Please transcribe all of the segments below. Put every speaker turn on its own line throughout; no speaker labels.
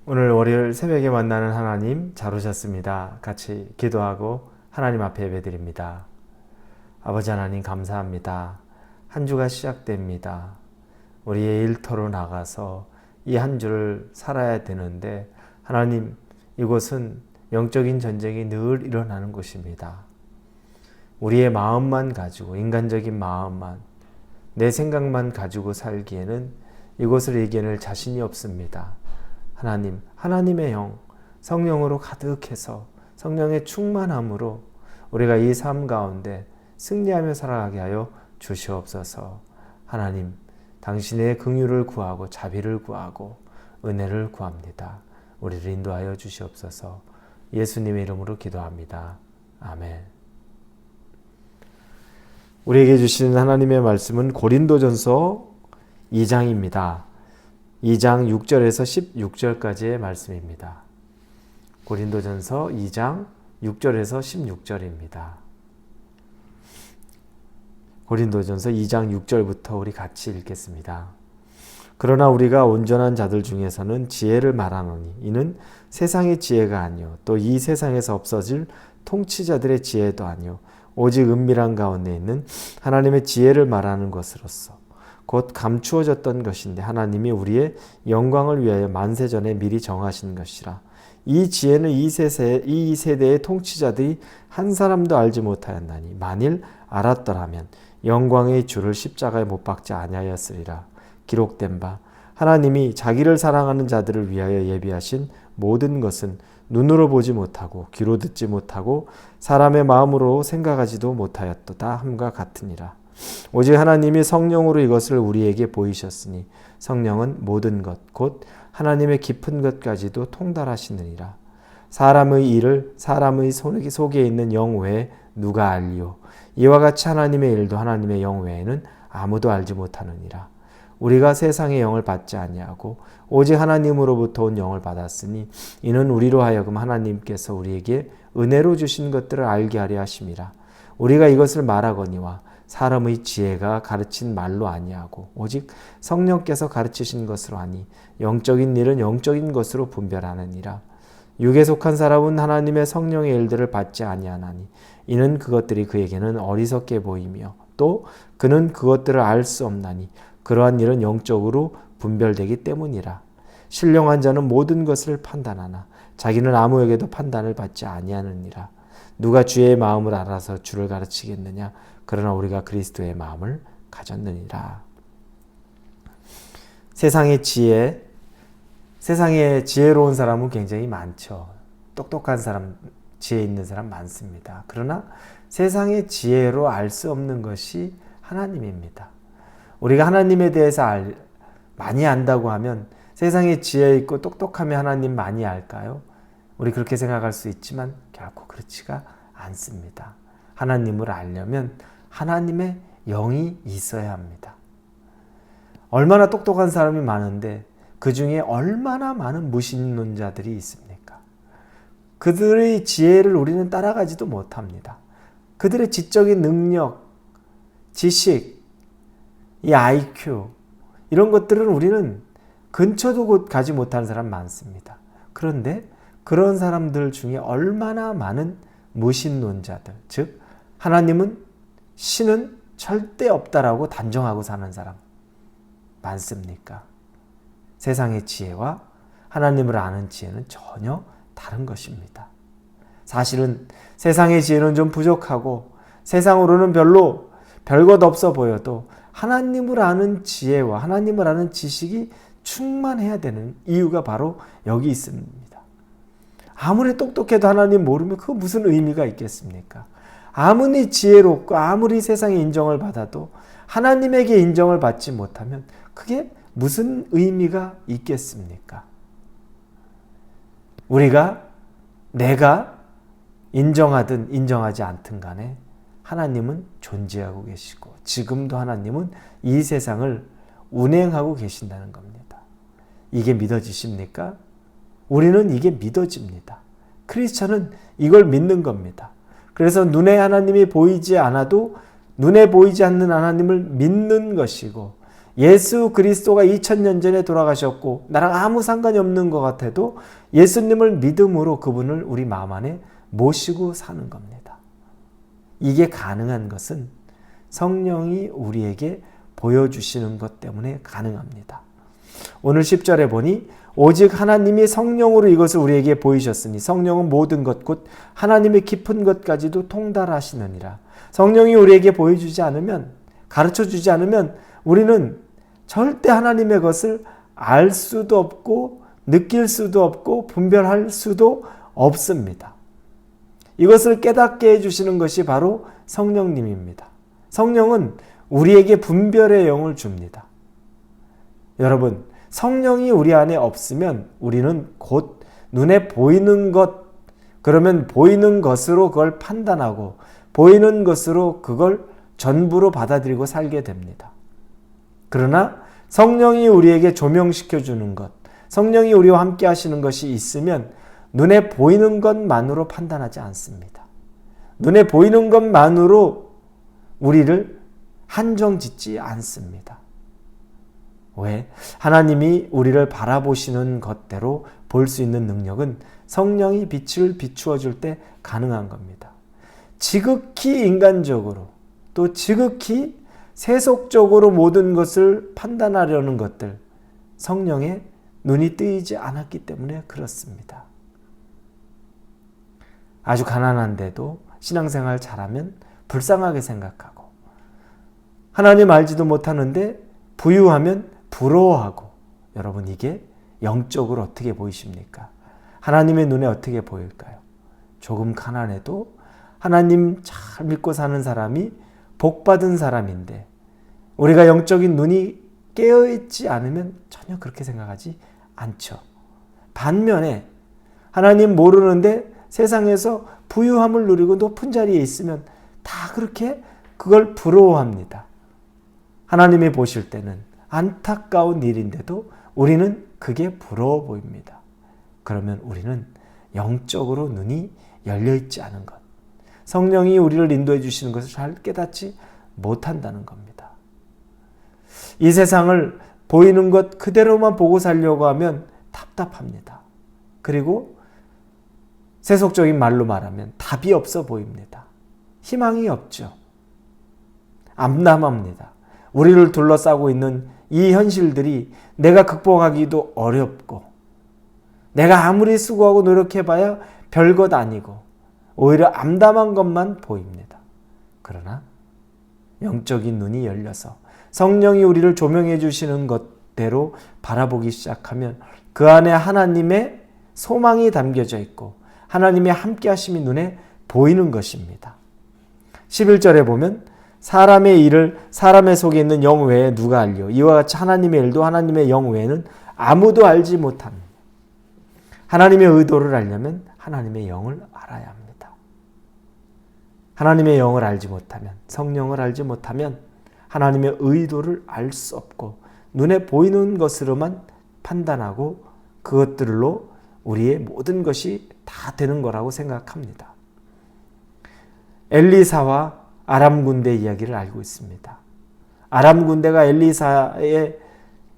오늘 월요일 새벽에 만나는 하나님 잘 오셨습니다. 같이 기도하고 하나님 앞에 예배드립니다. 아버지 하나님 감사합니다. 한 주가 시작됩니다. 우리의 일터로 나가서 이 한 주를 살아야 되는데 하나님 이곳은 영적인 전쟁이 늘 일어나는 곳입니다. 우리의 마음만 가지고 인간적인 마음만 내 생각만 가지고 살기에는 이곳을 이겨낼 자신이 없습니다. 하나님, 하나님의 영, 성령으로 가득해서 성령의 충만함으로 우리가 이 삶 가운데 승리하며 살아가게 하여 주시옵소서. 하나님, 당신의 긍휼을 구하고 자비를 구하고 은혜를 구합니다. 우리를 인도하여 주시옵소서. 예수님의 이름으로 기도합니다. 아멘. 우리에게 주시는 하나님의 말씀은 고린도전서 2장입니다. 2장 6절에서 16절까지의 말씀입니다. 고린도전서 2장 6절에서 16절입니다. 고린도전서 2장 6절부터 우리 같이 읽겠습니다. 그러나 우리가 온전한 자들 중에서는 지혜를 말하노니 이는 세상의 지혜가 아니요 또 이 세상에서 없어질 통치자들의 지혜도 아니요 오직 은밀한 가운데 있는 하나님의 지혜를 말하는 것으로서 곧 감추어졌던 것인데 하나님이 우리의 영광을 위하여 만세전에 미리 정하신 것이라. 이 지혜는 이 세대의 통치자들이 한 사람도 알지 못하였나니 만일 알았더라면 영광의 주를 십자가에 못 박지 아니하였으리라. 기록된 바 하나님이 자기를 사랑하는 자들을 위하여 예비하신 모든 것은 눈으로 보지 못하고 귀로 듣지 못하고 사람의 마음으로 생각하지도 못하였도다 함과 같으니라. 오직 하나님이 성령으로 이것을 우리에게 보이셨으니 성령은 모든 것 곧 하나님의 깊은 것까지도 통달하시느니라. 사람의 일을 사람의 속에 있는 영 외에 누가 알리요 이와 같이 하나님의 일도 하나님의 영 외에는 아무도 알지 못하느니라. 우리가 세상의 영을 받지 아니하고 오직 하나님으로부터 온 영을 받았으니 이는 우리로 하여금 하나님께서 우리에게 은혜로 주신 것들을 알게 하려 하심이라. 우리가 이것을 말하거니와 사람의 지혜가 가르친 말로 아니하고 오직 성령께서 가르치신 것으로 하니 영적인 일은 영적인 것으로 분별하느니라. 육에 속한 사람은 하나님의 성령의 일들을 받지 아니하나니 이는 그것들이 그에게는 어리석게 보이며 또 그는 그것들을 알 수 없나니 그러한 일은 영적으로 분별되기 때문이라. 신령한 자는 모든 것을 판단하나 자기는 아무에게도 판단을 받지 아니하느니라. 누가 주의 마음을 알아서 주를 가르치겠느냐? 그러나 우리가 그리스도의 마음을 가졌느니라. 세상에 지혜로운 사람은 굉장히 많죠. 똑똑한 사람, 지혜 있는 사람 많습니다. 그러나 세상의 지혜로 알 수 없는 것이 하나님입니다. 우리가 하나님에 대해서 많이 안다고 하면 세상에 지혜 있고 똑똑하면 하나님 많이 알까요? 우리 그렇게 생각할 수 있지만 결코 그렇지가 않습니다. 하나님을 알려면 하나님의 영이 있어야 합니다. 얼마나 똑똑한 사람이 많은데 그 중에 얼마나 많은 무신론자들이 있습니까? 그들의 지혜를 우리는 따라가지도 못합니다. 그들의 지적인 능력, 지식, 이 IQ 이런 것들은 우리는 근처도 가지 못하는 사람 많습니다. 그런데 그런 사람들 중에 얼마나 많은 무신론자들, 즉 하나님은 신은 절대 없다라고 단정하고 사는 사람 많습니까? 세상의 지혜와 하나님을 아는 지혜는 전혀 다른 것입니다. 사실은 세상의 지혜는 좀 부족하고 세상으로는 별것 없어 보여도 하나님을 아는 지혜와 하나님을 아는 지식이 충만해야 되는 이유가 바로 여기 있습니다. 아무리 똑똑해도 하나님 모르면 그 무슨 의미가 있겠습니까? 아무리 지혜롭고 아무리 세상에 인정을 받아도 하나님에게 인정을 받지 못하면 그게 무슨 의미가 있겠습니까? 내가 인정하든 인정하지 않든 간에 하나님은 존재하고 계시고 지금도 하나님은 이 세상을 운행하고 계신다는 겁니다. 이게 믿어지십니까? 우리는 이게 믿어집니다. 크리스천은 이걸 믿는 겁니다. 그래서 눈에 하나님이 보이지 않아도 눈에 보이지 않는 하나님을 믿는 것이고 예수 그리스도가 2000년 전에 돌아가셨고 나랑 아무 상관이 없는 것 같아도 예수님을 믿음으로 그분을 우리 마음 안에 모시고 사는 겁니다. 이게 가능한 것은 성령이 우리에게 보여주시는 것 때문에 가능합니다. 오늘 10절에 보니 오직 하나님이 성령으로 이것을 우리에게 보이셨으니 성령은 모든 것 곧 하나님의 깊은 것까지도 통달하시느니라. 성령이 우리에게 보여주지 않으면, 가르쳐주지 않으면 우리는 절대 하나님의 것을 알 수도 없고 느낄 수도 없고 분별할 수도 없습니다. 이것을 깨닫게 해주시는 것이 바로 성령님입니다. 성령은 우리에게 분별의 영을 줍니다. 여러분, 성령이 우리 안에 없으면 우리는 곧 눈에 보이는 것, 그러면 보이는 것으로 그걸 판단하고 보이는 것으로 그걸 전부로 받아들이고 살게 됩니다. 그러나 성령이 우리에게 조명시켜 주는 것, 성령이 우리와 함께 하시는 것이 있으면 눈에 보이는 것만으로 판단하지 않습니다. 눈에 보이는 것만으로 우리를 한정 짓지 않습니다. 왜? 하나님이 우리를 바라보시는 것대로 볼 수 있는 능력은 성령이 빛을 비추어 줄 때 가능한 겁니다. 지극히 인간적으로 또 지극히 세속적으로 모든 것을 판단하려는 것들, 성령의 눈이 뜨이지 않았기 때문에 그렇습니다. 아주 가난한데도 신앙생활 잘하면 불쌍하게 생각하고, 하나님 알지도 못하는데 부유하면 부러워하고, 여러분 이게 영적으로 어떻게 보이십니까? 하나님의 눈에 어떻게 보일까요? 조금 가난해도 하나님 잘 믿고 사는 사람이 복받은 사람인데 우리가 영적인 눈이 깨어있지 않으면 전혀 그렇게 생각하지 않죠. 반면에 하나님 모르는데 세상에서 부유함을 누리고 높은 자리에 있으면 다 그렇게 그걸 부러워합니다. 하나님이 보실 때는 안타까운 일인데도 우리는 그게 부러워 보입니다. 그러면 우리는 영적으로 눈이 열려있지 않은 것, 성령이 우리를 인도해 주시는 것을 잘 깨닫지 못한다는 겁니다. 이 세상을 보이는 것 그대로만 보고 살려고 하면 답답합니다. 그리고 세속적인 말로 말하면 답이 없어 보입니다. 희망이 없죠. 암담합니다. 우리를 둘러싸고 있는 이 현실들이 내가 극복하기도 어렵고 내가 아무리 수고하고 노력해봐야 별것 아니고 오히려 암담한 것만 보입니다. 그러나 영적인 눈이 열려서 성령이 우리를 조명해 주시는 것대로 바라보기 시작하면 그 안에 하나님의 소망이 담겨져 있고 하나님의 함께 하심이 눈에 보이는 것입니다. 11절에 보면 사람의 일을 사람의 속에 있는 영 외에 누가 알리오? 이와 같이 하나님의 일도 하나님의 영 외에는 아무도 알지 못합니다. 하나님의 의도를 알려면 하나님의 영을 알아야 합니다. 하나님의 영을 알지 못하면, 성령을 알지 못하면 하나님의 의도를 알 수 없고 눈에 보이는 것으로만 판단하고 그것들로 우리의 모든 것이 다 되는 거라고 생각합니다. 엘리사와 아람 군대 이야기를 알고 있습니다. 아람 군대가 엘리사에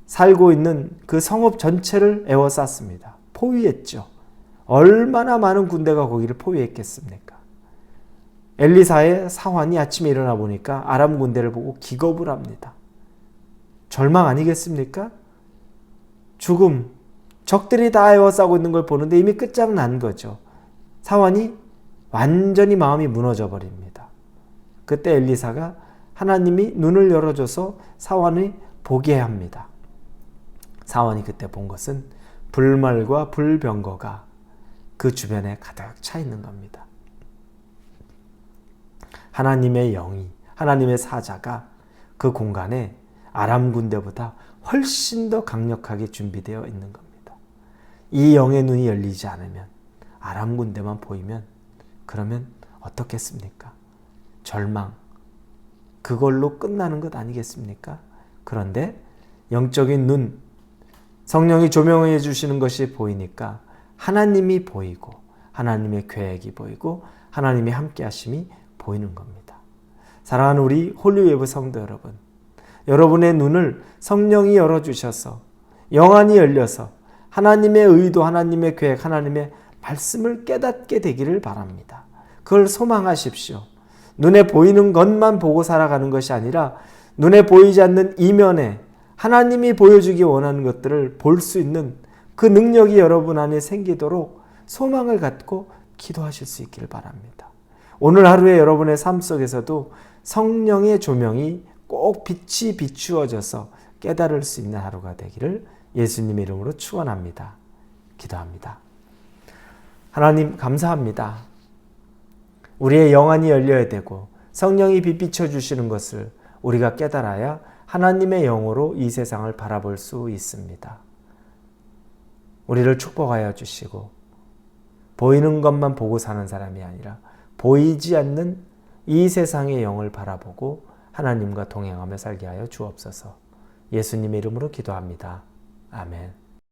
살고 있는 그 성읍 전체를 에워쌌습니다. 포위했죠. 얼마나 많은 군대가 거기를 포위했겠습니까? 엘리사의 사환이 아침에 일어나 보니까 아람 군대를 보고 기겁을 합니다. 절망 아니겠습니까? 죽음, 적들이 다 에워싸고 있는 걸 보는데 이미 끝장난 거죠. 사환이 완전히 마음이 무너져 버립니다. 그때 엘리사가 하나님이 눈을 열어줘서 사환이 보게 합니다. 사환이 그때 본 것은 불말과 불병거가 그 주변에 가득 차 있는 겁니다. 하나님의 영이, 하나님의 사자가 그 공간에 아람 군대보다 훨씬 더 강력하게 준비되어 있는 겁니다. 이 영의 눈이 열리지 않으면, 아람 군대만 보이면 그러면 어떻겠습니까? 절망, 그걸로 끝나는 것 아니겠습니까? 그런데 영적인 눈, 성령이 조명해 주시는 것이 보이니까 하나님이 보이고 하나님의 계획이 보이고 하나님의 함께 하심이 보이는 겁니다. 사랑하는 우리 홀리웨이브 성도 여러분, 여러분의 눈을 성령이 열어주셔서 영안이 열려서 하나님의 의도, 하나님의 계획, 하나님의 말씀을 깨닫게 되기를 바랍니다. 그걸 소망하십시오. 눈에 보이는 것만 보고 살아가는 것이 아니라 눈에 보이지 않는 이면에 하나님이 보여주기 원하는 것들을 볼 수 있는 그 능력이 여러분 안에 생기도록 소망을 갖고 기도하실 수 있기를 바랍니다. 오늘 하루에 여러분의 삶 속에서도 성령의 조명이 꼭 빛이 비추어져서 깨달을 수 있는 하루가 되기를 예수님의 이름으로 축원합니다. 기도합니다. 하나님 감사합니다. 우리의 영안이 열려야 되고 성령이 빛 비춰주시는 것을 우리가 깨달아야 하나님의 영으로 이 세상을 바라볼 수 있습니다. 우리를 축복하여 주시고 보이는 것만 보고 사는 사람이 아니라 보이지 않는 이 세상의 영을 바라보고 하나님과 동행하며 살게 하여 주옵소서. 예수님의 이름으로 기도합니다. 아멘.